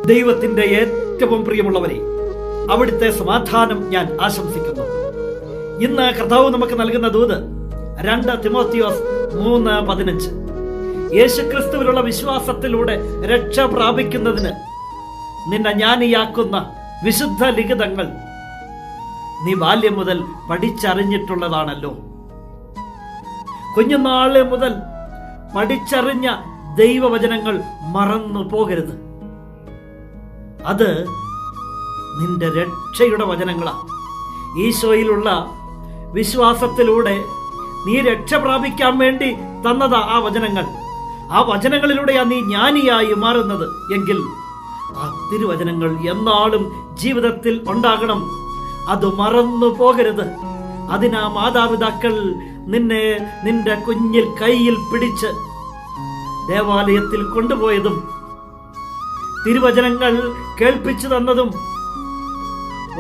ദൈവത്തിന്റെ ഏറ്റവും പ്രിയമുള്ളവരെ, അവിടുത്തെ സമാധാനം ഞാൻ ആശംസിക്കുന്നു. ഇന്ന് കർത്താവ് നമുക്ക് നൽകുന്ന ദൂത് 2 തിമോത്തിയോസ് 3:15. യേശുക്രിസ്തുവിലുള്ള വിശ്വാസത്തിലൂടെ രക്ഷ പ്രാപിക്കുന്നതിന് നിന്നെ ജ്ഞാനിയാക്കുന്ന വിശുദ്ധ ലിഖിതങ്ങൾ നീ ബാല്യം മുതൽ പഠിച്ചറിഞ്ഞിട്ടുള്ളതാണല്ലോ. കുഞ്ഞുനാള് മുതൽ പഠിച്ചറിഞ്ഞ ദൈവവചനങ്ങൾ മറന്നു പോകരുത്. അത് നിന്റെ രക്ഷയുടെ വചനങ്ങളാണ്. ഈശോയിലുള്ള വിശ്വാസത്തിലൂടെ നീ രക്ഷ പ്രാപിക്കാൻ വേണ്ടി തന്നതാ ആ വചനങ്ങൾ. ആ വചനങ്ങളിലൂടെയാ നീ ജ്ഞാനിയായി മാറുന്നത് എങ്കിൽ ആ തിരുവചനങ്ങൾ എന്നാളും ജീവിതത്തിൽ ഉണ്ടാകണം. അത് മറന്നു പോകരുത്. അതിനാ മാതാപിതാക്കൾ നിന്നെ നിന്റെ കുഞ്ഞിൽ കയ്യിൽ പിടിച്ച് ദേവാലയത്തിൽ കൊണ്ടുപോയതും തിരുവചനങ്ങൾ കേൾപ്പിച്ചു തന്നതും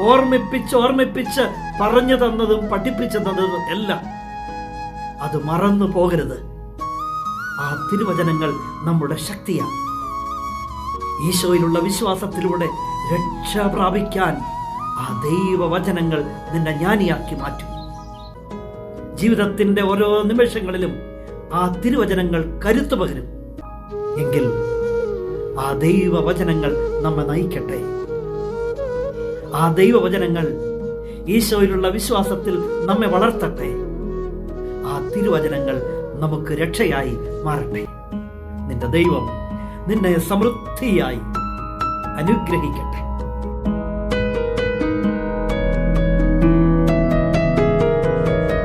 ഓർമ്മിപ്പിച്ച് പറഞ്ഞു തന്നതും പഠിപ്പിച്ചു തന്നതും എല്ലാം. അത് മറന്നു പോകരുത്. ആ തിരുവചനങ്ങൾ നമ്മുടെ ശക്തിയാണ്. ഈശോയിലുള്ള വിശ്വാസത്തിലൂടെ രക്ഷ പ്രാപിക്കാൻ ആ ദൈവവചനങ്ങൾ നിന്നെ ജ്ഞാനിയാക്കി മാറ്റും. ജീവിതത്തിന്റെ ഓരോ നിമിഷങ്ങളിലും ആ തിരുവചനങ്ങൾ കരുത്തു പകരും. എങ്കിൽ ആ ദൈവവചനങ്ങൾ നമ്മെ നയിക്കട്ടെ. ആ ദൈവവചനങ്ങൾ ഈശോയിലുള്ള വിശ്വാസത്തിൽ നമ്മെ വളർത്തട്ടെ. ആ തിരുവചനങ്ങൾ നമുക്ക് രക്ഷയായി മാറട്ടെ. നിന്റെ ദൈവം നിന്നെ സമൃദ്ധിയായി അനുഗ്രഹിക്കട്ടെ.